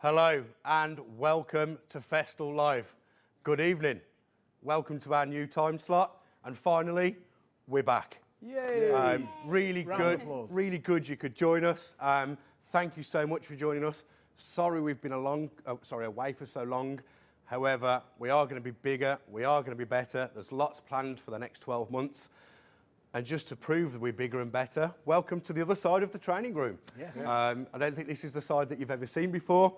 Hello and welcome to Festool Live. Good evening. Welcome to our new time slot, and finally, we're back. Yay! Really good you could join us. Thank you so much for joining us. Sorry we've been away for so long. However, we are going to be bigger, we are going to be better. There's lots planned for the next 12 months. And just to prove that we're bigger and better, welcome to the other side of the training room. Yes. I don't think this is the side that you've ever seen before,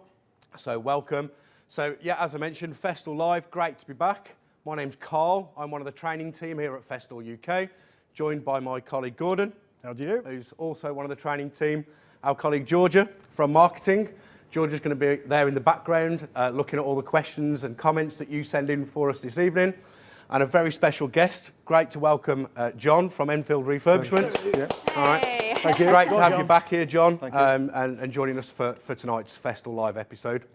so welcome. So yeah, as I mentioned, Festool Live, great to be back. My name's Carl, I'm one of the training team here at Festool UK, joined by my colleague Gordon. How do you do? Who's also one of the training team. Our colleague Georgia from marketing. Georgia's going to be there in the background, looking at all the questions and comments that you send in for us this evening. And a very special guest. Great to welcome John from Enfield Refurbishment. Yeah. All right. Thank you. Great to have John. you back here, John, Thank you. and joining us for tonight's Festool Live episode.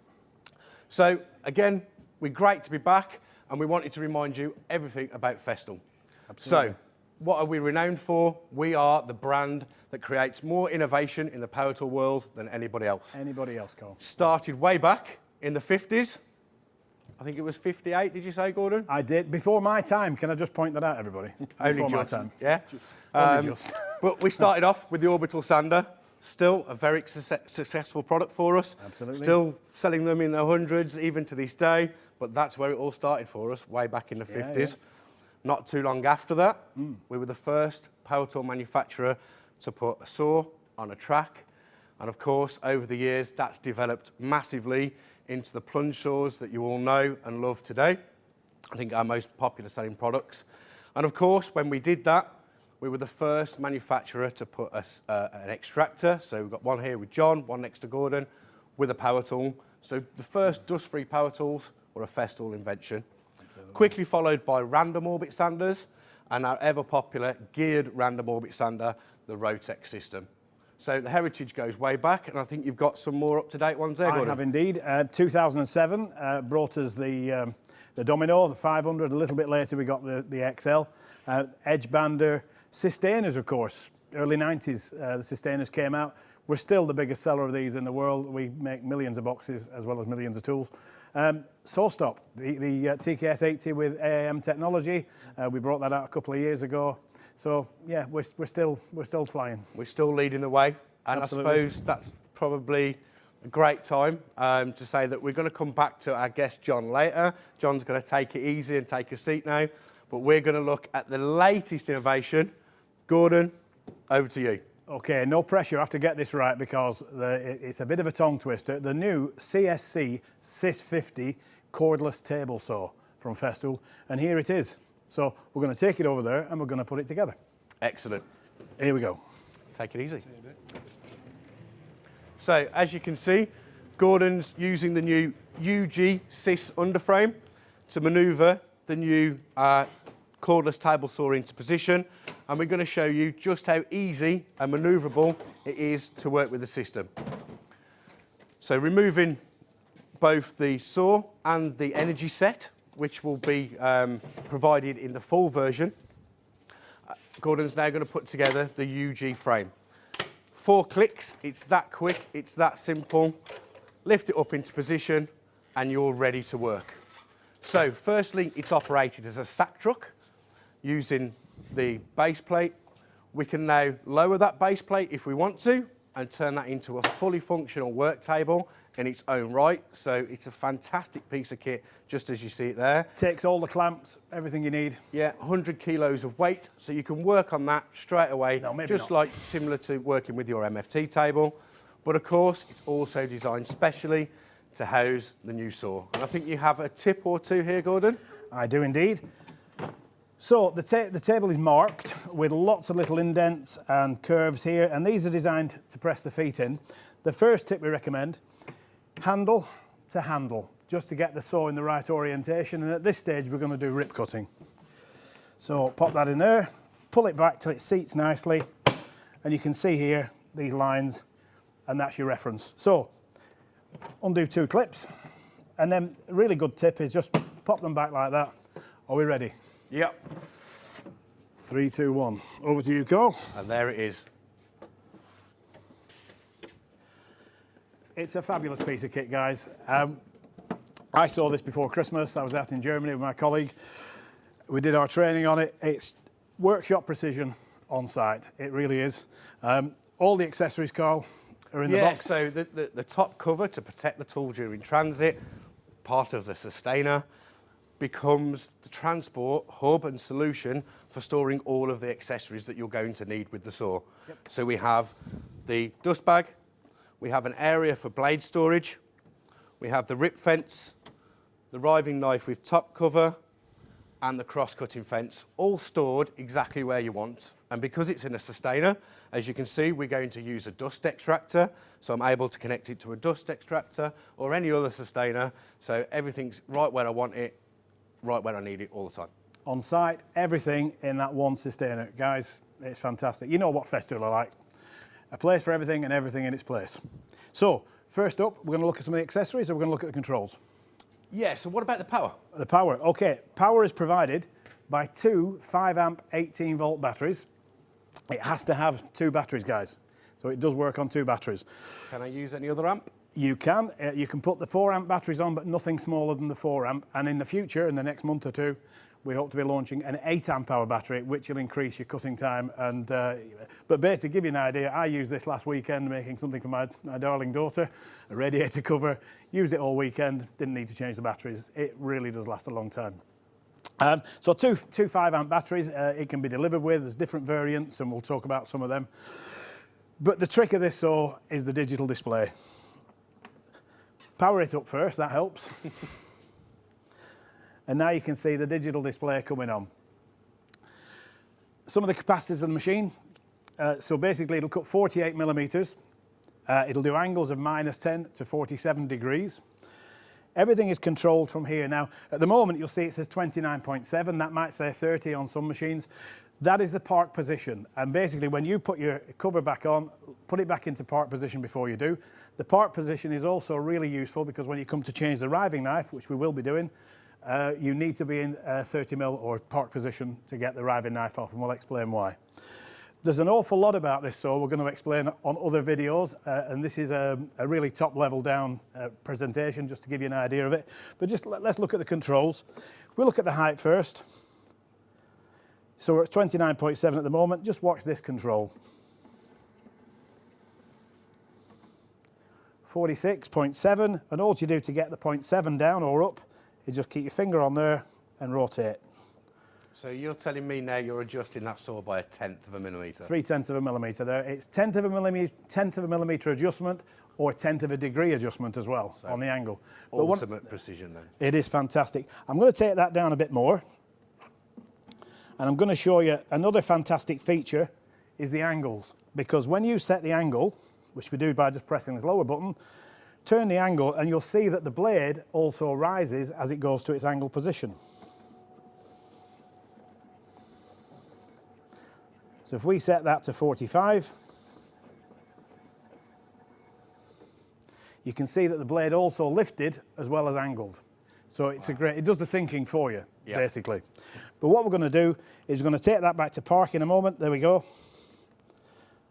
So, again, we're great to be back, and we wanted to remind you everything about Festool. Absolutely. So, what are we renowned for? We are the brand that creates more innovation in the power tool world than anybody else. Anybody else, Carl? Started way back in the 50s. I think it was 58, did you say, Gordon? I did. Before my time. Can I just point that out, everybody? Only Before just, my time. yeah. Only just. But we started off with the orbital sander. Still a very successful product for us. Absolutely. Still selling them in the hundreds, even to this day. But that's where it all started for us, way back in the 50s. Yeah. Not too long after that, we were the first power tool manufacturer to put a saw on a track. And of course, over the years, that's developed massively into the plunge saws that you all know and love today. I think our most popular selling products. And of course, when we did that, we were the first manufacturer to put an extractor. So we've got one here with John, one next to Gordon, with a power tool. So the first dust-free power tools were a Festool invention. Absolutely. Quickly followed by random orbit sanders and our ever-popular geared random orbit sander, the Rotex system. So the heritage goes way back, and I think you've got some more up-to-date ones there, Gordon. I have indeed. 2007 brought us the Domino, the 500. A little bit later, we got the XL. Edge bander, Systainers, of course. Early 90s, the Systainers came out. We're still the biggest seller of these in the world. We make millions of boxes as well as millions of tools. Saw stop, the TKS 80 with AAM technology. We brought that out a couple of years ago. So yeah, we're still flying. We're still leading the way, and Absolutely. I suppose that's probably a great time to say that we're going to come back to our guest John later. John's going to take it easy and take a seat now, but we're going to look at the latest innovation. Gordon, over to you. Okay, no pressure. I have to get this right because it's a bit of a tongue twister. The new CSC SYS 50 cordless table saw from Festool, and here it is. So we're going to take it over there and we're going to put it together. Excellent. Here we go. Take it easy. So as you can see, Gordon's using the new UG SYS underframe to manoeuvre the new cordless table saw into position, and we're going to show you just how easy and manoeuvrable it is to work with the system. So removing both the saw and the energy set, which will be provided in the full version. Gordon's now going to put together the UG frame. 4 clicks, it's that quick, it's that simple. Lift it up into position and you're ready to work. So firstly, it's operated as a sack truck using the base plate. We can now lower that base plate if we want to and turn that into a fully functional work table in its own right. So it's a fantastic piece of kit, just as you see it there. Takes all the clamps, everything you need. Yeah, 100 kilos of weight, so you can work on that straight away, just like similar to working with your MFT table. But of course, it's also designed specially to house the new saw. And I think you have a tip or two here, Gordon. I do indeed. So the table is marked with lots of little indents and curves here, and these are designed to press the feet in. The first tip we recommend, handle to handle, just to get the saw in the right orientation, and at this stage we're going to do rip cutting. So pop that in there, pull it back till it seats nicely, and you can see here these lines, and that's your reference. So undo 2 clips, and then a really good tip is just pop them back like that. Are we ready? Yep. 3, 2, 1. Over to you, Carl. And there it is. It's a fabulous piece of kit, guys. I saw this before Christmas. I was out in Germany with my colleague. We did our training on it. It's workshop precision on site. It really is. All the accessories, Carl, are in the box. So the top cover to protect the tool during transit, part of the Systainer, becomes the transport hub and solution for storing all of the accessories that you're going to need with the saw. Yep. So we have the dust bag, we have an area for blade storage, we have the rip fence, the riving knife with top cover, and the cross-cutting fence, all stored exactly where you want. And because it's in a Systainer, as you can see, we're going to use a dust extractor, so I'm able to connect it to a dust extractor or any other Systainer, so everything's right where I want it, right where I need it all the time. On site, everything in that one Systainer. Guys, it's fantastic. You know what Festool are like. A place for everything and everything in its place. So, first up, we're going to look at some of the accessories, and we're going to look at the controls. Yeah, so what about the power? The power, okay. Power is provided by two 5-amp 18-volt batteries. It has to have two batteries, guys. So it does work on two batteries. Can I use any other amp? You can put the 4-amp batteries on, but nothing smaller than the 4-amp. And in the future, in the next month or two, we hope to be launching an 8-amp hour battery, which will increase your cutting time. And but basically, to give you an idea, I used this last weekend making something for my darling daughter, a radiator cover. Used it all weekend, didn't need to change the batteries. It really does last a long time. So two 5-amp batteries, it can be delivered with. There's different variants, and we'll talk about some of them. But the trick of this saw is the digital display. Power it up first, that helps. And now you can see the digital display coming on. Some of the capacitors of the machine. So basically it'll cut 48 millimeters. It'll do angles of -10 to 47 degrees. Everything is controlled from here. Now, at the moment, you'll see it says 29.7. That might say 30 on some machines. That is the park position. And basically, when you put your cover back on, put it back into park position before you do. The park position is also really useful because when you come to change the riving knife, which we will be doing, you need to be in 30mm or park position to get the riving knife off, and we'll explain why. There's an awful lot about this saw we're going to explain on other videos, and this is a really top level down presentation just to give you an idea of it. But just let's look at the controls. We'll look at the height first. So we're at 29.7 at the moment. Just watch this control. 46.7, and all you do to get the 0.7 down or up is just keep your finger on there and rotate. So you're telling me now you're adjusting that saw by 1/10 of a millimetre? 3/10 of a millimetre there. It's 1/10 of a millimetre adjustment or 1/10 of a degree adjustment as well, so on the angle. Ultimate precision then. It is fantastic. I'm going to take that down a bit more, and I'm going to show you another fantastic feature is the angles, because when you set the angle, which we do by just pressing this lower button, turn the angle and you'll see that the blade also rises as it goes to its angle position. So if we set that to 45, you can see that the blade also lifted as well as angled. So it's it does the thinking for you, basically. But what we're going to do is we're going to take that back to park in a moment. There we go.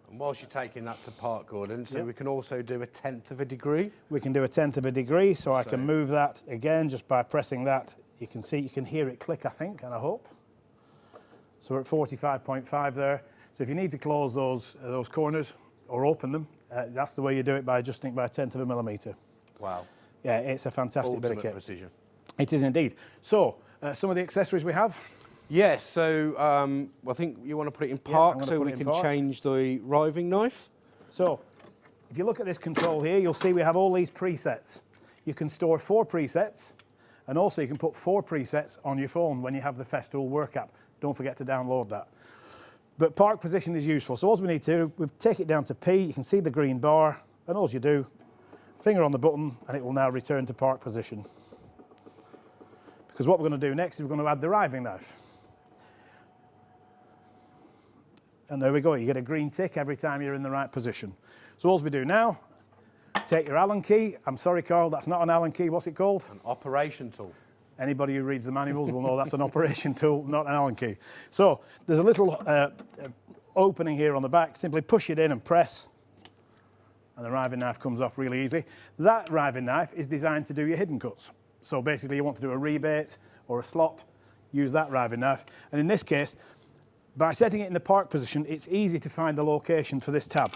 And whilst you're taking that to park, Gordon, so we can also do 1/10 of a degree? We can do 1/10 of a degree, so I can move that again just by pressing that. You can see, you can hear it click, I think, and I hope. So we're at 45.5 there. So if you need to close those corners or open them, that's the way you do it, by adjusting by 1/10 of a millimetre. Wow. Yeah, it's a fantastic bit of kit. Precision. It is indeed. So, some of the accessories we have. Yes, so I think you want to put it in park so we can change the riving knife. So, if you look at this control here, you'll see we have all these presets. You can store 4 presets, and also you can put 4 presets on your phone when you have the Festool work app. Don't forget to download that. But park position is useful. So all we need to do, we take it down to P, you can see the green bar, and all you do, finger on the button, and it will now return to park position. Because what we're going to do next is we're going to add the riving knife. And there we go, you get a green tick every time you're in the right position. So all we do now, take your Allen key. I'm sorry, Carl, that's not an Allen key. What's it called? An operation tool. Anybody who reads the manuals will know that's an operation tool, not an Allen key. So there's a little opening here on the back. Simply push it in and press, and the riving knife comes off really easy. That riving knife is designed to do your hidden cuts. So basically you want to do a rebate or a slot, use that riving knife. And in this case, by setting it in the park position, it's easy to find the location for this tab.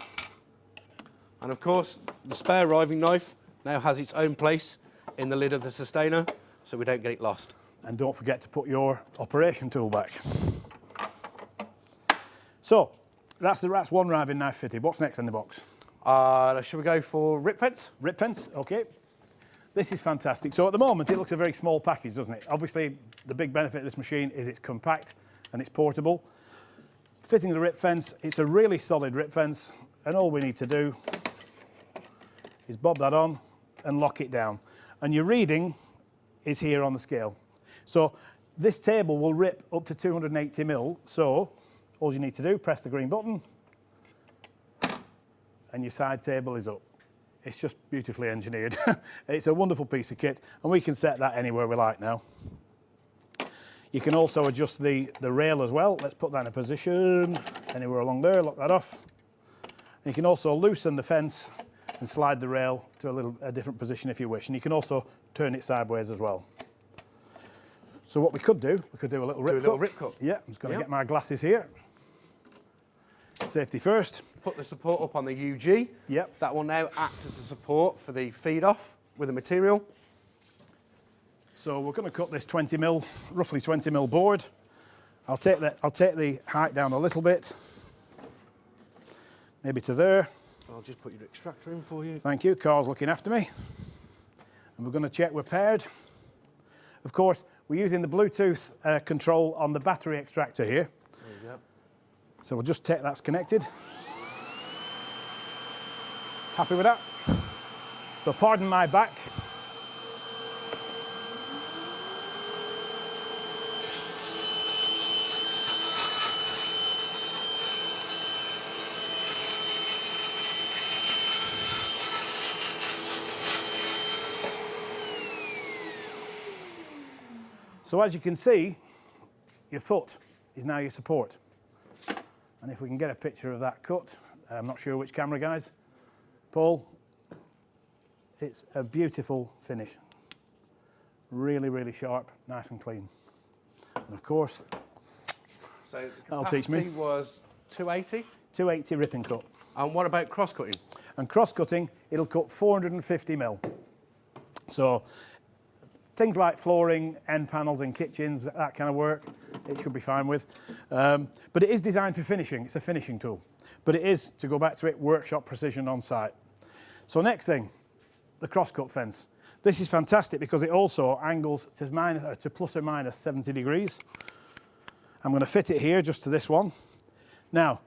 And of course, the spare riving knife now has its own place in the lid of the Systainer, so we don't get it lost. And don't forget to put your operation tool back. So, that's one riving knife fitted. What's next in the box? Should we go for rip fence? Rip fence, okay. This is fantastic. So at the moment, it looks a very small package, doesn't it? Obviously, the big benefit of this machine is it's compact and it's portable. Fitting the rip fence, it's a really solid rip fence, and all we need to do is bob that on and lock it down. And your reading is here on the scale. So this table will rip up to 280 mil, so all you need to do, press the green button, and your side table is up. It's just beautifully engineered. It's a wonderful piece of kit, and we can set that anywhere we like now. You can also adjust the rail as well. Let's put that in a position, anywhere along there, lock that off. And you can also loosen the fence and slide the rail to a different position if you wish. And you can also turn it sideways as well. So what we could do a little rip cut. Yeah, I'm just going to get my glasses here. Safety first. Put the support up on the UG. Yep. That will now act as a support for the feed off with the material. So we're going to cut this 20 mil, roughly 20 mil board. I'll take the height down a little bit, maybe to there. I'll just put your extractor in for you. Thank you, Carl's looking after me. And we're going to check we're paired. Of course, we're using the Bluetooth control on the battery extractor here. There you go. So we'll just check that's connected. Happy with that? So pardon my back. So as you can see, your foot is now your support. And if we can get a picture of that cut, I'm not sure which camera guys, Paul, it's a beautiful finish. Really, really sharp, nice and clean. And of course, so the that'll teach me. capacity was 280? 280 ripping cut. And what about cross-cutting? And cross-cutting, it'll cut 450 mil. So things like flooring, end panels in kitchens, that kind of work, it should be fine with. But it is designed for finishing. It's a finishing tool. But it is, to go back to it, workshop precision on site. So next thing, the cross-cut fence. This is fantastic because it also angles to plus or minus 70 degrees. I'm going to fit it here just to this one. Now,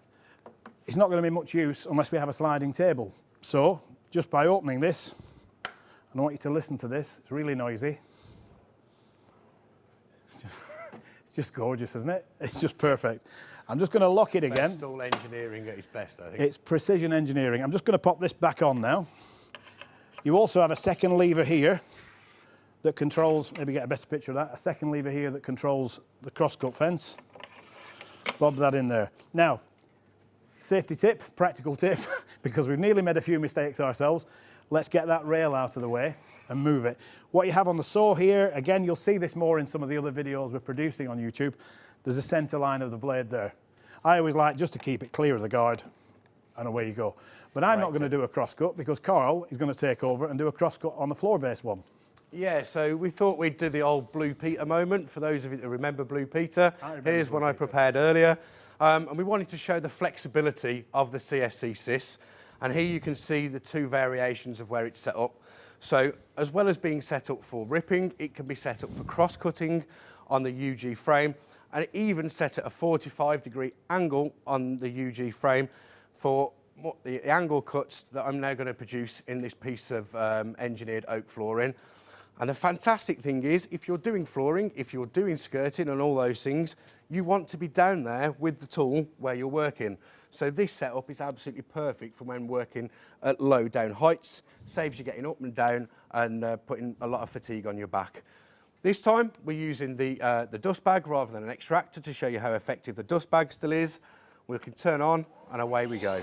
it's not going to be much use unless we have a sliding table. So just by opening this, and I want you to listen to this, it's really noisy. It's just gorgeous, isn't it? It's just perfect. I'm just going to lock it again. Festool engineering at its best, I think. It's precision engineering. I'm just going to pop this back on now. You also have a second lever here that controls, maybe get a better picture of that, a second lever here that controls the cross-cut fence. Bob that in there. Now, safety tip, practical tip, because we've nearly made a few mistakes ourselves. Let's get that rail out of the way and move it. What you have on the saw here, again, you'll see this more in some of the other videos we're producing on YouTube. There's a center line of the blade there. I always like just to keep it clear of the guard, and away you go. But I'm not going to do a cross-cut because Carl is going to take over and do a cross-cut on the floor-based one. Yeah, so we thought we'd do the old Blue Peter moment. For those of you that remember Blue Peter, here's one I prepared earlier. And we wanted to show the flexibility of the CSC SYS. And here you can see the two variations of where it's set up. So as well as being set up for ripping, it can be set up for cross-cutting on the UG frame, and even set at a 45-degree angle on the UG frame for the angle cuts that I'm now going to produce in this piece of engineered oak flooring. And the fantastic thing is, if you're doing flooring, if you're doing skirting and all those things, you want to be down there with the tool where you're working. So this setup is absolutely perfect for when working at low down heights, saves you getting up and down and putting a lot of fatigue on your back. This time we're using the dust bag rather than an extractor to show you how effective the dust bag still is. We can turn on and away we go.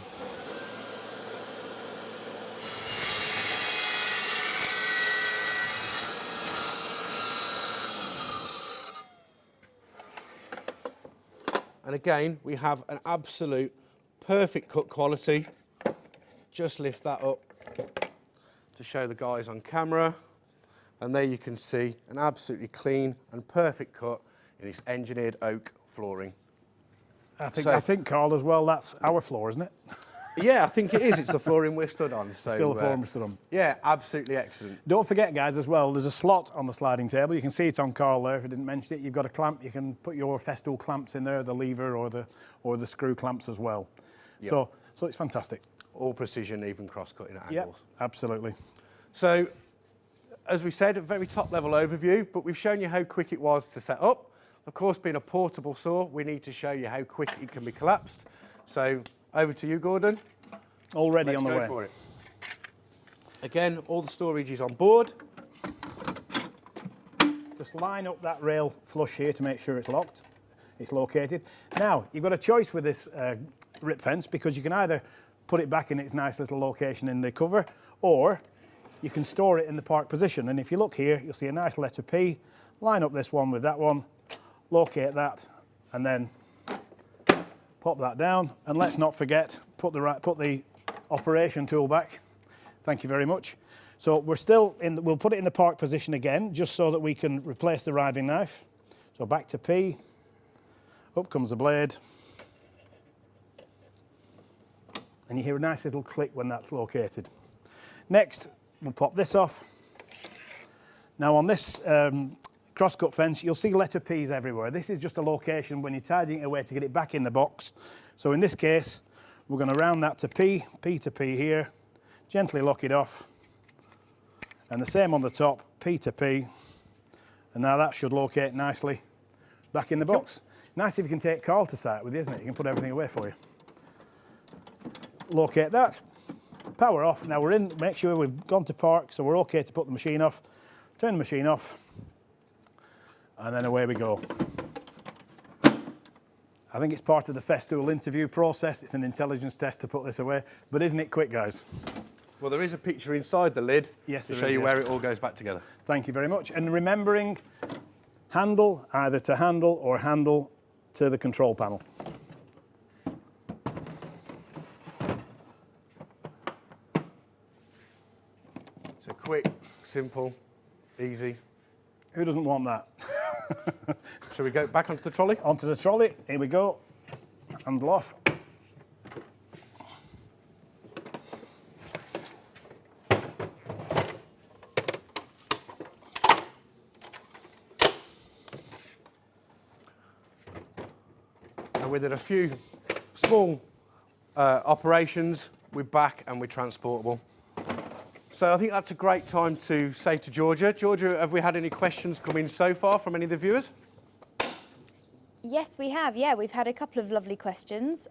And again, we have an absolute perfect cut quality. Just lift that up to show the guys on camera. And there you can see an absolutely clean and perfect cut in this engineered oak flooring. I think, Carl, as well, that's our floor, isn't it? Yeah, I think it is. It's the flooring we're stood on. So, Still the flooring we're stood on. Yeah, absolutely excellent. Don't forget, guys, as well, there's a slot on the sliding table. You can see it on Carl there, if I didn't mention it. You've got a clamp. You can put your Festool clamps in there, the lever or the screw clamps as well. Yep. So it's fantastic. All precision, even cross-cutting at angles. Yeah, absolutely. So, as we said, a very top-level overview, but we've shown you how quick it was to set up. Of course, being a portable saw, we need to show you how quick it can be collapsed. So, over to you, Gordon. Already on the way. Let's go for it. Again, all the storage is on board. Just line up that rail flush here to make sure it's locked. It's located. Now, you've got a choice with this rip fence, because you can either put it back in its nice little location in the cover, or you can store it in the park position. And if you look here, you'll see a nice letter P. Line up this one with that one, locate that, and then pop that down. And let's not forget, put the operation tool back. Thank you very much. So we'll put it in the park position again, just so that we can replace the riving knife. So back to P, up comes the blade. And you hear a nice little click when that's located. Next, we'll pop this off. Now on this cross-cut fence, you'll see letter P's everywhere. This is just a location when you're tidying it away to get it back in the box. So in this case, we're going to round that to P, P to P here, gently lock it off. And the same on the top, P to P. And now that should locate nicely back in the box. Nice if you can take Carl to site with you, isn't it? You can put everything away for you. Locate that, power off. Now we're in, make sure we've gone to park, so we're okay to put the machine off. Turn the machine off, and then away we go. I think it's part of the Festool interview process. It's an intelligence test to put this away, but isn't it quick, guys? Well, there is a picture inside the lid to show you where it all goes back together. Thank you very much. And remembering, handle either to handle or handle to the control panel. So quick, simple, easy. Who doesn't want that? Shall we go back onto the trolley? Onto the trolley, here we go. Handle off. And within a few small operations, we're back and we're transportable. So I think that's a great time to say to Georgia. Georgia, have we had any questions come in so far from any of the viewers? Yes, we have. Yeah, we've had a couple of lovely questions.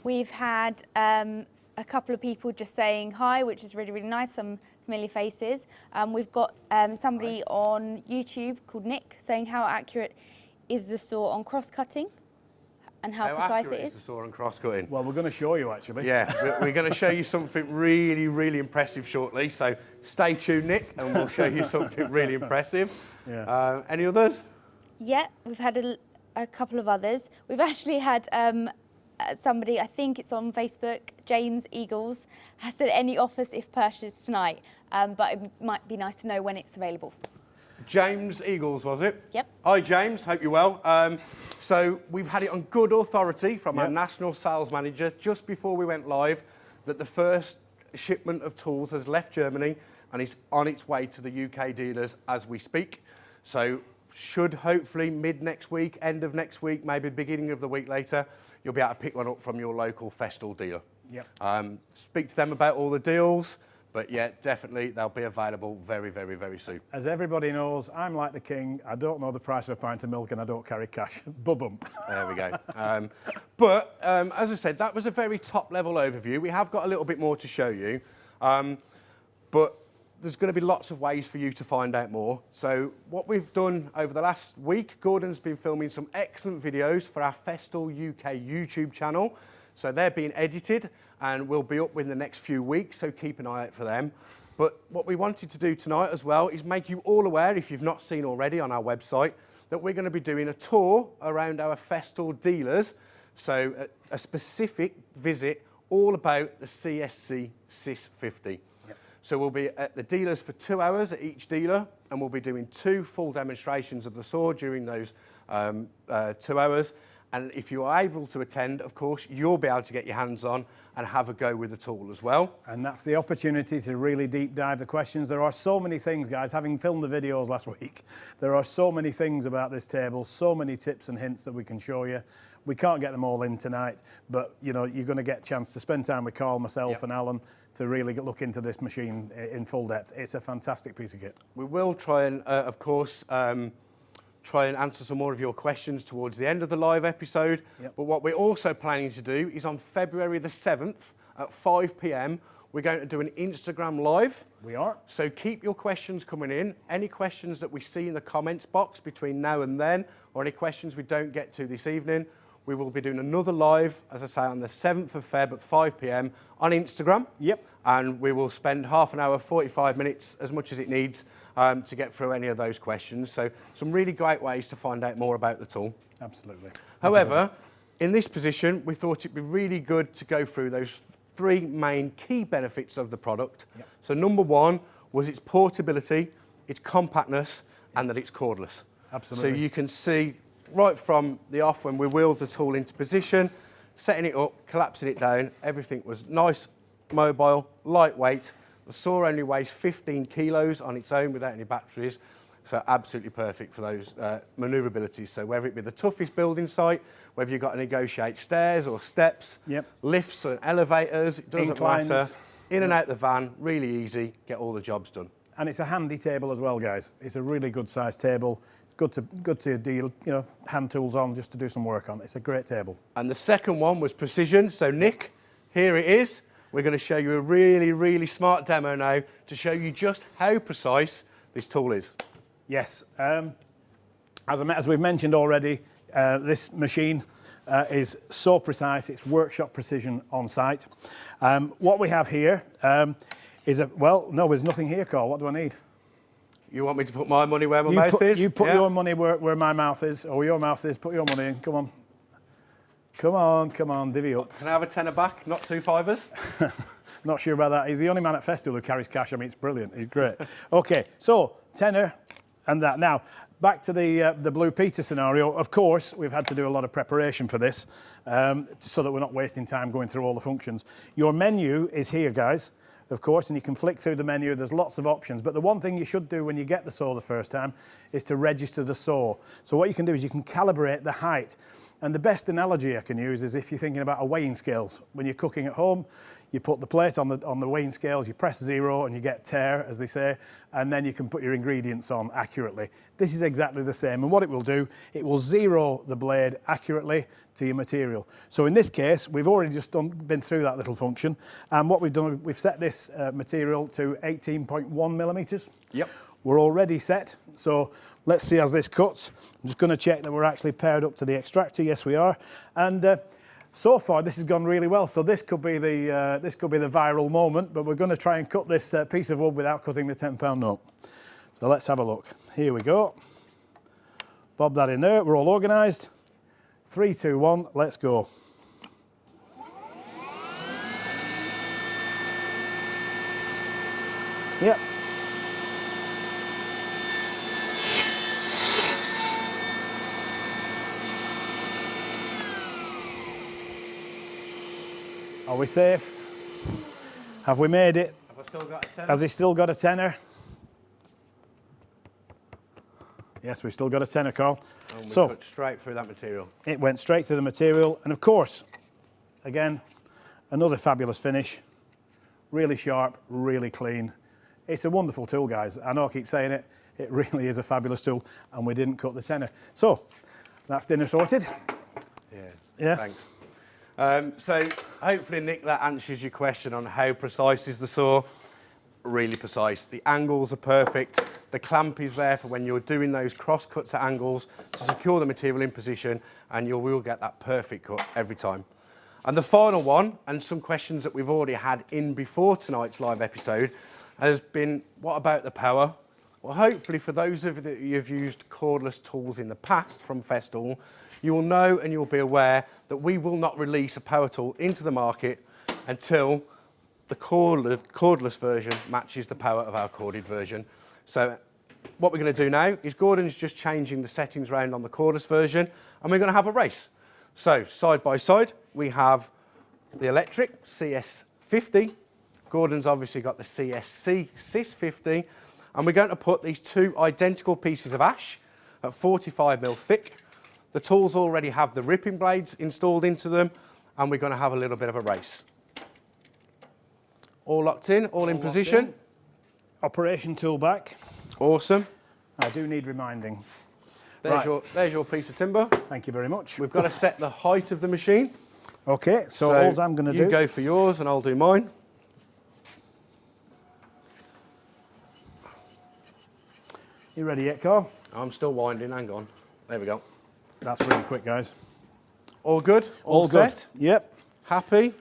We've had a couple of people just saying hi, which is really, really nice, some familiar faces. We've got somebody on YouTube called Nick saying, how accurate is the saw on cross-cutting? And how precise it is. The saw and cross-cutting? Well, we're going to show you, actually. Yeah, we're going to show you something really, really impressive shortly. So stay tuned, Nick, and we'll show you something really impressive. Yeah. Any others? Yeah, we've had a couple of others. We've actually had somebody, I think it's on Facebook, James Eagles, has said any offers if purchased tonight, but it might be nice to know when it's available. James Eagles, was it? Yep. Hi, James. Hope you're well. So we've had it on good authority from our national sales manager just before we went live that the first shipment of tools has left Germany and is on its way to the UK dealers as we speak. So should hopefully mid next week, end of next week, maybe beginning of the week later, you'll be able to pick one up from your local Festool dealer. Yep. Speak to them about all the deals. But yeah, definitely they'll be available very, very, very soon. As everybody knows, I'm like the king. I don't know the price of a pint of milk and I don't carry cash. Bubum. There we go. But as I said, that was a very top-level overview. We have got a little bit more to show you. But there's going to be lots of ways for you to find out more. So what we've done over the last week, Gordon's been filming some excellent videos for our Festool UK YouTube channel. So they're being edited and will be up within the next few weeks, so keep an eye out for them. But what we wanted to do tonight as well is make you all aware, if you've not seen already on our website, that we're going to be doing a tour around our Festool dealers. So a specific visit all about the CSC SYS 50. Yep. So we'll be at the dealers for 2 hours at each dealer, and we'll be doing 2 full demonstrations of the saw during those 2 hours. And if you are able to attend, of course, you'll be able to get your hands on and have a go with the tool as well. And that's the opportunity to really deep dive the questions. There are so many things, guys, having filmed the videos last week, there are so many things about this table, so many tips and hints that we can show you. We can't get them all in tonight, but you know, you're going to get a chance to spend time with Carl, myself and Alan to really look into this machine in full depth. It's a fantastic piece of kit. We will try and, of course, try and answer some more of your questions towards the end of the live episode. Yep. But what we're also planning to do is on February the 7th at 5 p.m, we're going to do an Instagram live. We are. So keep your questions coming in. Any questions that we see in the comments box between now and then, or any questions we don't get to this evening, we will be doing another live, as I say, on the 7th of Feb at 5 p.m. on Instagram. Yep. And we will spend half an hour, 45 minutes, as much as it needs, to get through any of those questions. So some really great ways to find out more about the tool. Absolutely. However, in this position, we thought it'd be really good to go through those 3 main key benefits of the product. Yep. So number 1 was its portability, its compactness, and that it's cordless. Absolutely. So you can see right from the off when we wheeled the tool into position, setting it up, collapsing it down, everything was nice, mobile, lightweight. The saw only weighs 15 kilos on its own without any batteries, so absolutely perfect for those manoeuvrabilities. So whether it be the toughest building site, whether you've got to negotiate stairs or steps, lifts and elevators, it doesn't matter. In and out the van, really easy, get all the jobs done. And it's a handy table as well, guys. It's a really good sized table. Good to deal, you know, hand tools on just to do some work on. It's a great table. And the second one was precision. So Nick, here it is. We're going to show you a really, really smart demo now to show you just how precise this tool is. Yes. As we've mentioned already, this machine is so precise. It's workshop precision on site. What we have here is well, no, there's nothing here, Carl. What do I need? You want me to put my money where my mouth is? You put your money where my mouth is, or your mouth is. Put your money in. Come on. Come on, divvy up. Can I have a tenner back, not 2 fivers? Not sure about that. He's the only man at Festool who carries cash. I mean, it's brilliant. He's great. Okay, so tenner and that. Now, back to the Blue Peter scenario. Of course, we've had to do a lot of preparation for this so that we're not wasting time going through all the functions. Your menu is here, guys, of course, and you can flick through the menu. There's lots of options, but the one thing you should do when you get the saw the first time is to register the saw. So what you can do is you can calibrate the height. And the best analogy I can use is if you're thinking about a weighing scales. When you're cooking at home, you put the plate on the weighing scales, you press 0 and you get tear, as they say, and then you can put your ingredients on accurately. This is exactly the same, and what it will do, it will 0 the blade accurately to your material. So in this case, we've already just been through that little function, and what we've done, we've set this material to 18.1 millimeters. Yep. We're already set, so let's see as this cuts. I'm just going to check that we're actually paired up to the extractor. Yes, we are. And so far, this has gone really well. So this could be the viral moment, but we're going to try and cut this piece of wood without cutting the 10-pound note. So let's have a look. Here we go. Bob that in there. We're all organised. 3, 2, 1. Let's go. Yep. Are we safe? Have we made it? Have I still got a tenner? Has he still got a tenner? Yes, we've still got a tenner, Carl. And we cut straight through that material. It went straight through the material. And of course, again, another fabulous finish. Really sharp, really clean. It's a wonderful tool, guys. I know I keep saying it. It really is a fabulous tool. And we didn't cut the tenner. So, that's dinner sorted. Yeah. Thanks. So hopefully, Nick, that answers your question on how precise is the saw. Really precise. The angles are perfect. The clamp is there for when you're doing those cross cuts at angles to secure the material in position, and you will get that perfect cut every time. And the final one, and some questions that we've already had in before tonight's live episode, has been, what about the power? Well, hopefully for those of you that you've used cordless tools in the past from Festool, you will know and you'll be aware that we will not release a power tool into the market until the cordless version matches the power of our corded version. So what we're going to do now is Gordon's just changing the settings around on the cordless version, and we're going to have a race. So side by side, we have the electric CS50. Gordon's obviously got the CSC SYS 50, and we're going to put these two identical pieces of ash at 45mm thick. The tools already have the ripping blades installed into them, and we're going to have a little bit of a race. All locked in, all in position. Operation tool back. Awesome. I do need reminding. There's your piece of timber. Thank you very much. We've got to set the height of the machine. Okay, so all I'm going to do... You go for yours and I'll do mine. You ready yet, Carl? I'm still winding, hang on. There we go. That's really quick, guys. All good? All set? Good. Yep. Happy?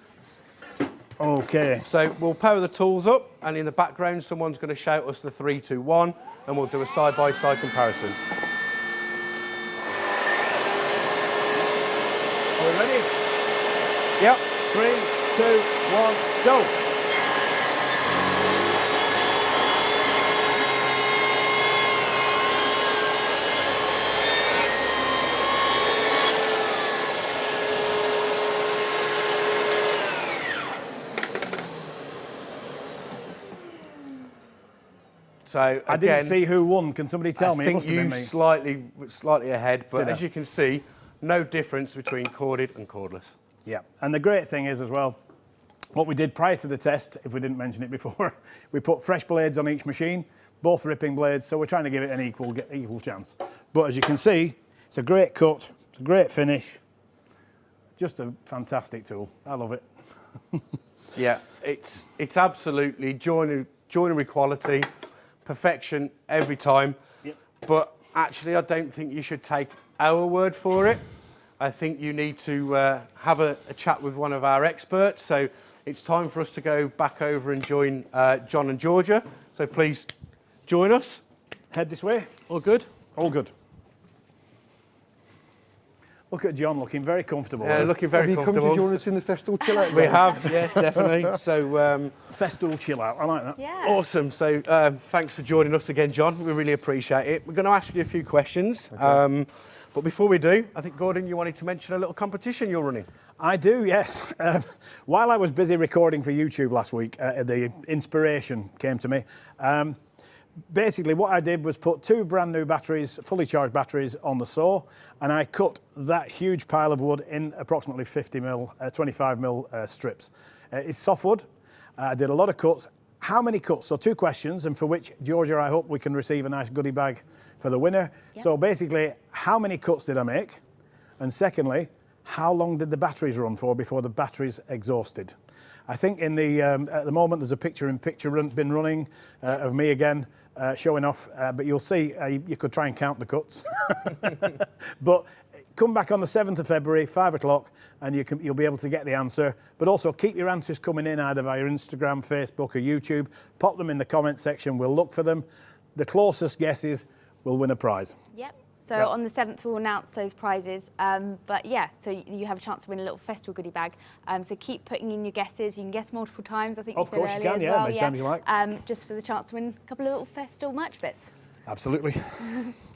Okay. So we'll power the tools up, and in the background someone's going to shout us the 3, 2, 1, and we'll do a side-by-side comparison. Are we ready? Yep. 3, 2, 1, go. So again, I didn't see who won. Can somebody tell me? I It must think have you been me. slightly ahead, but Did I? as you can see, no difference between corded and cordless. Yeah, and the great thing is as well, what we did prior to the test, if we didn't mention it before, we put fresh blades on each machine, both ripping blades, so we're trying to give it an equal chance. But as you can see, it's a great cut, it's a great finish, just a fantastic tool. I love it. Yeah, it's absolutely joinery quality, perfection every time. Yep. But actually, I don't think you should take our word for it. I think you need to have a chat with one of our experts. So it's time for us to go back over and join John and Georgia. So please join us. Head this way. All good? All good. Look at John looking very comfortable. Yeah, looking very comfortable. Have you come to join us in the Festool Chill Out? We have, yes, definitely. So Festool chill out. I like that. Yeah. awesome. So thanks for joining us again, John. We really appreciate it. We're going to ask you a few questions. Okay. But before we do, I think, Gordon, you wanted to mention a little competition you're running. I do, yes. While I was busy recording for YouTube last week, the inspiration came to me. Basically, what I did was put 2 brand new batteries, fully charged batteries, on the saw, and I cut that huge pile of wood in approximately 25mm strips. It's softwood. I did a lot of cuts. How many cuts? So 2 questions, and for which, Georgia, I hope we can receive a nice goodie bag for the winner. Yep. So basically, how many cuts did I make? And secondly, how long did the batteries run for before the batteries exhausted? I think in the at the moment there's a picture-in-picture been running of me again showing off, but you'll see you could try and count the cuts. But come back on the 7th of February, 5 o'clock, and you'll be able to get the answer. But also keep your answers coming in either via Instagram, Facebook, or YouTube. Pop them in the comment section. We'll look for them. The closest guesses will win a prize. Yep. So on the 7th, we'll announce those prizes. But yeah, so you have a chance to win a little Festool goodie bag. So keep putting in your guesses. You can guess multiple times. I think you said earlier as well. Of course you can, yeah, many times you like. Just for the chance to win a couple of little Festool merch bits. Absolutely.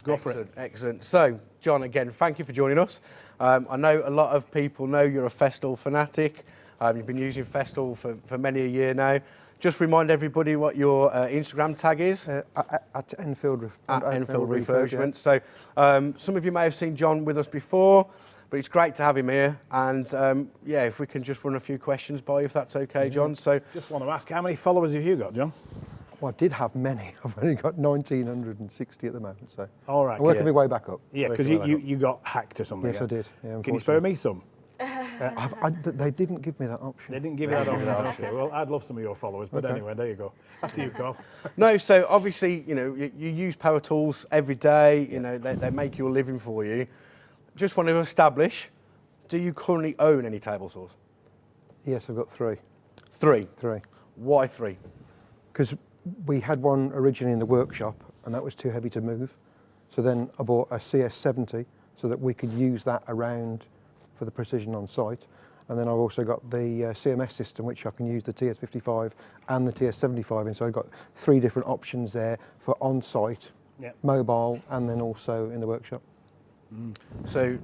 Go for it. Excellent. So, John, again, thank you for joining us. I know a lot of people know you're a Festool fanatic. You've been using Festool for many a year now. Just remind everybody what your Instagram tag is. At Enfield Refurbishment. So some of you may have seen John with us before, but it's great to have him here. And yeah, if we can just run a few questions by you, if that's okay, John. So just want to ask, how many followers have you got, John? Well, I did have many. I've only got 1,960 at the moment. So all right, I'm working my way back up. Yeah, because you got hacked or something. Yes, I did. Yeah, can you spare me some? They didn't give me that option. They didn't give you that option. Okay, well, I'd love some of your followers, but anyway, there you go. After you, Carl. No, so obviously, you know, you use power tools every day. You know, they make your living for you. Just want to establish: do you currently own any table saws? Yes, I've got 3. 3. 3. Why 3? Because we had one originally in the workshop, and that was too heavy to move. So then I bought a CS70 so that we could use that around for the precision on site. And then I've also got the CMS system, which I can use the TS55 and the TS75 in. So I've got 3 different options there for on-site, mobile, and then also in the workshop. So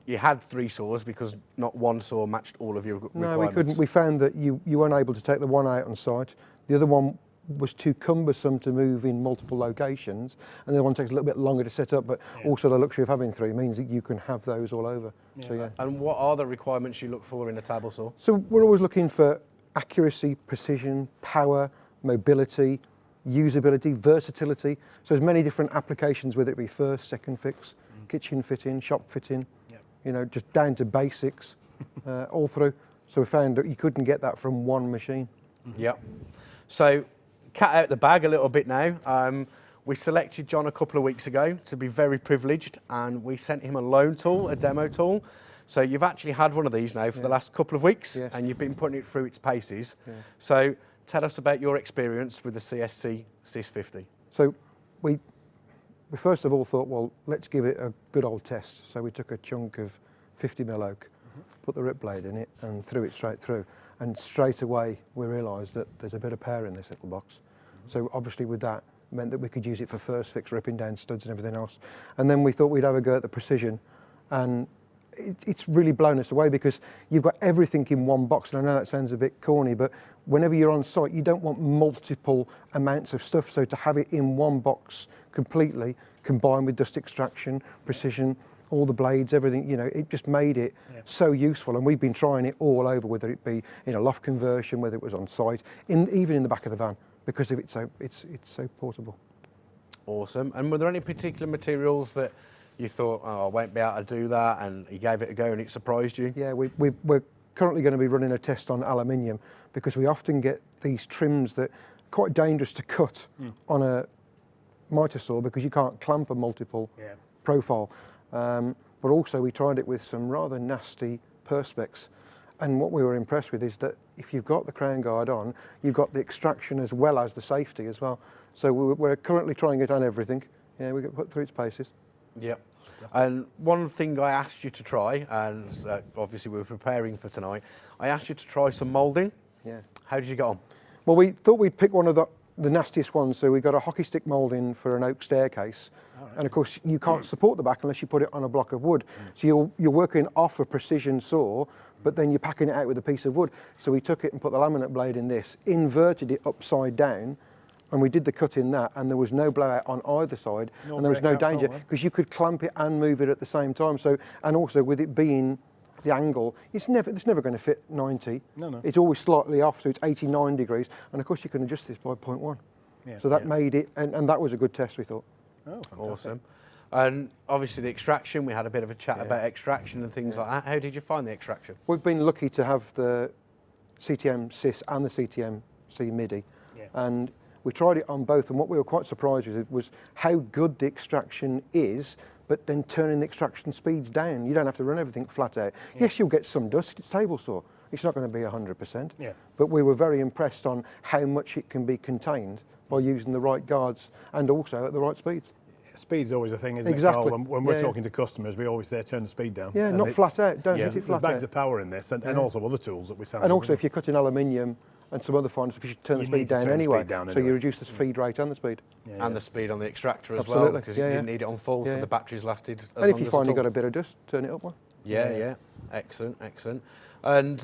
you had 3 saws because not one saw matched all of your requirements? No, we couldn't. We found that you weren't able to take the one out on site. The other one was too cumbersome to move in multiple locations, and the other one takes a little bit longer to set up, but also the luxury of having 3 means that you can have those all over. So, yeah. And what are the requirements you look for in a table saw? So we're always looking for accuracy, precision, power, mobility, usability, versatility. So there's many different applications, whether it be first, second fix, kitchen fitting, shop fitting, you know, just down to basics, all through. So we found that you couldn't get that from one machine. Yeah. So cat out the bag a little bit now. We selected John a couple of weeks ago to be very privileged, and we sent him a loan tool, a demo tool. So you've actually had one of these now for the last couple of weeks, and you've been putting it through its paces. So tell us about your experience with the CSC SYS 50. So we first of all thought, well, let's give it a good old test. So we took a chunk of 50mm oak, put the rip blade in it, and threw it straight through. And straight away we realised that there's a bit of power in this little box. So obviously with that, meant that we could use it for first fix, ripping down studs and everything else. And then we thought we'd have a go at the precision, and it's really blown us away because you've got everything in one box. And I know that sounds a bit corny, but whenever you're on site, you don't want multiple amounts of stuff. So to have it in one box completely, combined with dust extraction, precision, all the blades, everything, you know, it just made it so useful. And we've been trying it all over, whether it be in a loft conversion, whether it was on site, even in the back of the van, because of it's so portable. Awesome. And were there any particular materials that you thought, oh, I won't be able to do that, and you gave it a go and it surprised you? Yeah, we're currently going to be running a test on aluminium, because we often get these trims that are quite dangerous to cut on a miter saw because you can't clamp a multiple profile. But also we tried it with some rather nasty perspex. And what we were impressed with is that if you've got the crown guard on, you've got the extraction as well as the safety as well. So we're currently trying it on everything. Yeah, we get put through its paces. Yep. And one thing I asked you to try, and obviously we were preparing for tonight, I asked you to try some moulding. Yeah. How did you get on? Well, we thought we'd pick one of the nastiest ones, so we got a hockey stick moulding for an oak staircase. And of course you can't support the back unless you put it on a block of wood. So you're working off a precision saw, but then you're packing it out with a piece of wood. So we took it and put the laminate blade in this, inverted it upside down, and we did the cut in that, and there was no blowout on either side, and there was no danger because you could clamp it and move it at the same time. So, and also with it being the angle, it's never going to fit 90. No. It's always slightly off, so it's 89 degrees, and of course you can adjust this by 0.1. Yeah, so that made it, and that was a good test, we thought. Oh, fantastic. Awesome. And obviously the extraction, we had a bit of a chat about extraction and things like that. How did you find the extraction? We've been lucky to have the CTM SYS and the CTM C MIDI, and we tried it on both, and what we were quite surprised with was how good the extraction is, but then turning the extraction speeds down. You don't have to run everything flat out. Yes, you'll get some dust, it's table saw. It's not going to be 100%, but we were very impressed on how much it can be contained by using the right guards and also at the right speeds. Speed's always a thing, isn't it, Carl? When we're talking to customers, we always say turn the speed down. Yeah, not flat out, don't hit it flat out. There's bags of power in this, and also other tools that we sell. And also if you're cutting aluminium and some other fines, if you should turn the speed down anyway, so you reduce the feed rate and the speed. And the speed on the extractor as well, because you didn't need it on full, so the batteries lasted as long as And if you finally got a bit of dust, turn it up one. Yeah. Excellent. And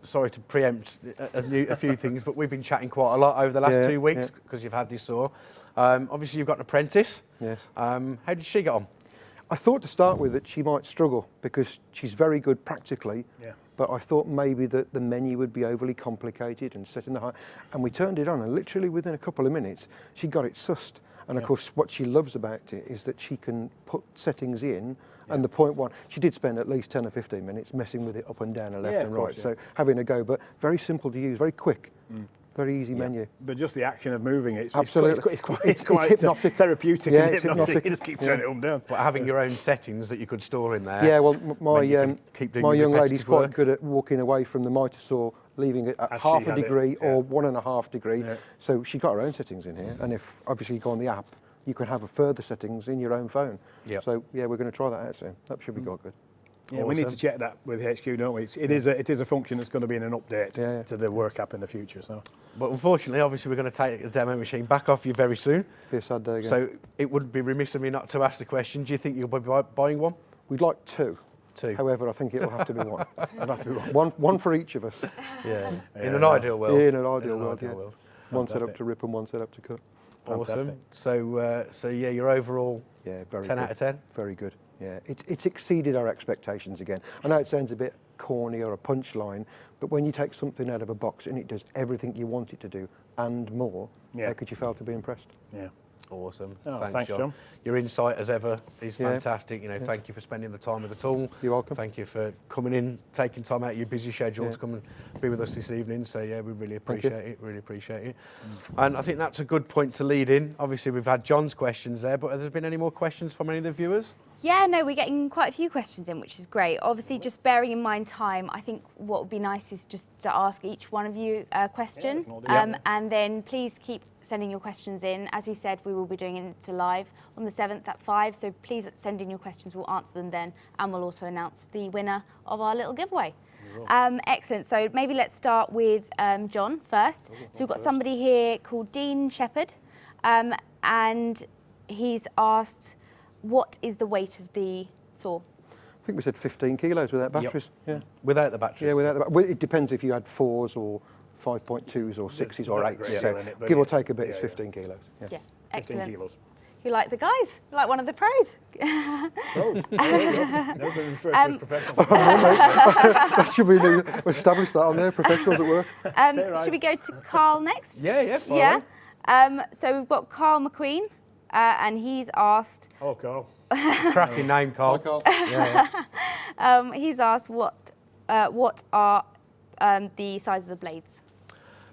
sorry to preempt a few things, but we've been chatting quite a lot over the last 2 weeks because you've had this saw. Obviously you've got an apprentice. Yes. How did she get on? I thought to start with that she might struggle because she's very good practically, but I thought maybe that the menu would be overly complicated and setting the height. And we turned it on, and literally within a couple of minutes, she got it sussed. And of course, what she loves about it is that she can put settings in, and the 0.1, she did spend at least 10 or 15 minutes messing with it up and down and left and right. So having a go, but very simple to use, very quick. Very easy menu. But just the action of moving it, absolutely. It's quite hypnotic. Therapeutic and hypnotic. You just keep turning it up and down. But having your own settings that you could store in there. Yeah, well, my young lady's quite good at walking away from the miter saw, leaving it at half a degree or 1.5 degree. So she's got her own settings in here. And if obviously you go on the app, you can have a further settings in your own phone. Yep. So yeah, we're going to try that out soon. That should be quite good. Yeah, we need to check that with HQ, don't we? It is a function that's going to be in an update to the work app in the future. So, but unfortunately, obviously, we're going to take the demo machine back off you very soon. Be a sad day again. So it would be remiss of me not to ask the question: do you think you'll be buying one? We'd like two. Two. However, I think it'll have to be one. It'll have to be one for each of us. Yeah. In an ideal world. Yeah, in an ideal world. One set up to rip and one set up to cut. Awesome. So yeah, your overall 10 good. Out of 10. Very good. Yeah, it's exceeded our expectations again. I know it sounds a bit corny or a punchline, but when you take something out of a box and it does everything you want it to do and more, how could you fail to be impressed? Yeah. Awesome. Oh, thanks, John. Your insight, as ever, is fantastic. Thank you for spending the time with the tool. You're welcome. Thank you for coming in, taking time out of your busy schedule to come and be with us this evening. So yeah, we really appreciate it. Really appreciate it. And I think that's a good point to lead in. Obviously, we've had John's questions there, but have there been any more questions from any of the viewers? Yeah, no, we're getting quite a few questions in, which is great. Obviously, just bearing in mind time, I think what would be nice is just to ask each one of you a question. And then please keep sending your questions in. As we said, we will be doing it live on the 7th at 5, so please send in your questions. We'll answer them then, and we'll also announce the winner of our little giveaway. Excellent. So maybe let's start with John first. So we've got somebody here called Dean Shepherd, and he's asked, what is the weight of the saw? I think we said 15 kilos without batteries. Yep. Yeah. Without the batteries? Yeah, without the batteries. It depends if you had 4s or 5.2s or 6s or 8s. So give or take a bit, it's 15 kilos. Yeah, excellent. 15 kilos. You like the guys? You like one of the pros? Pros. Never been referred to as professional. That should be new. We'll establish that on there, professionals at work. Should we go to Carl next? Yeah, fine. Yeah. So we've got Carl McQueen, and he's asked... Oh, Carl. Cracking name, Carl. Hi, Carl. He's asked what are the size of the blades?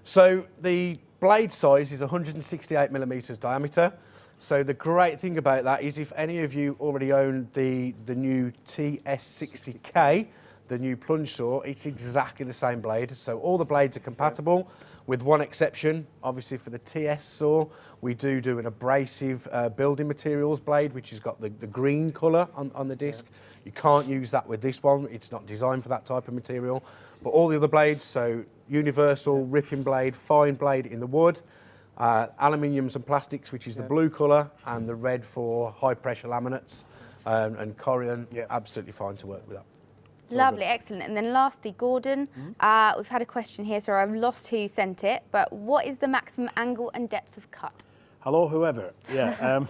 So the blade size is 168 millimetres diameter. So the great thing about that is if any of you already own the new TS60K, the new plunge saw, it's exactly the same blade. So all the blades are compatible, with one exception. Obviously for the TS saw, we do an abrasive building materials blade, which has got the green colour on the disc. You can't use that with this one. It's not designed for that type of material. But all the other blades, so universal, ripping blade, fine blade in the wood, aluminiums and plastics, which is the blue colour, and the red for high pressure laminates and Corian, absolutely fine to work with that. Lovely, excellent. And then lastly, Gordon, we've had a question here, so I've lost who sent it, but what is the maximum angle and depth of cut? Hello, whoever. Yeah,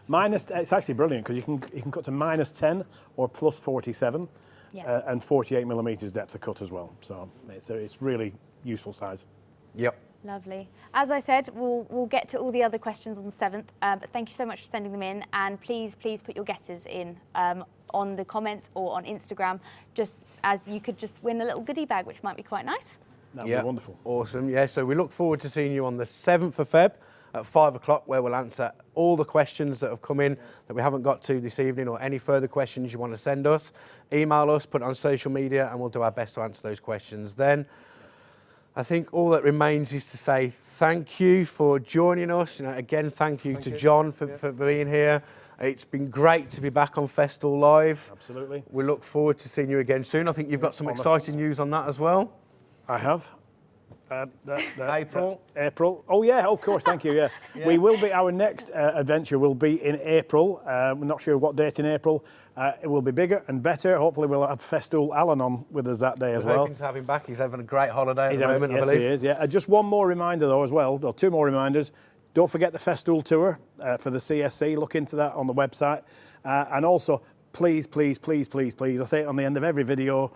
it's actually brilliant because you can cut to -10 or +47, and 48 millimetres depth of cut as well. So it's really useful size. Yep. Lovely. As I said, we'll get to all the other questions on the 7th, but thank you so much for sending them in, and please put your guesses in on the comments or on Instagram, just as you could just win a little goodie bag, which might be quite nice. That'd be wonderful. Awesome. Yeah, so we look forward to seeing you on the 7th of Feb at 5 o'clock, where we'll answer all the questions that have come in that we haven't got to this evening, or any further questions you want to send us. Email us, put it on social media, and we'll do our best to answer those questions then. I think all that remains is to say thank you for joining us. Again, thank you to John for being here. It's been great to be back on Festool Live. Absolutely. We look forward to seeing you again soon. I think you've got some exciting news on that as well. I have. April. April. Oh yeah, of course. Thank you. Yeah, we will be. Our next adventure will be in April. We're not sure what date in April. It will be bigger and better. Hopefully, we'll have Festool Alan on with us that day as well. Hoping to have him back. He's having a great holiday at the moment, yes, I believe. He is. Yeah. Just one more reminder though, as well. Or two more reminders. Don't forget the Festool tour for the CSC. Look into that on the website. And also, please, please, please, please, please. I say it on the end of every video.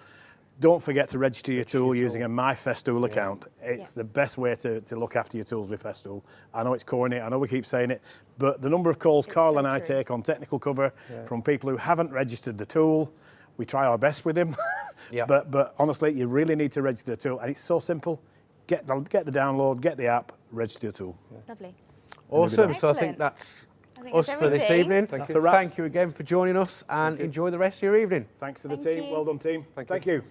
Don't forget to register your tool using a My Festool account. It's the best way to look after your tools with Festool. I know it's corny, I know we keep saying it, but the number of calls Carl and I take on technical cover from people who haven't registered the tool, we try our best with them. But honestly, you really need to register the tool, and it's so simple. Get the download, get the app, register your tool. Lovely. Awesome. So I think that's us for this evening. Thank you again for joining us, and enjoy the rest of your evening. Thanks to the team. Well done, team. Thank you.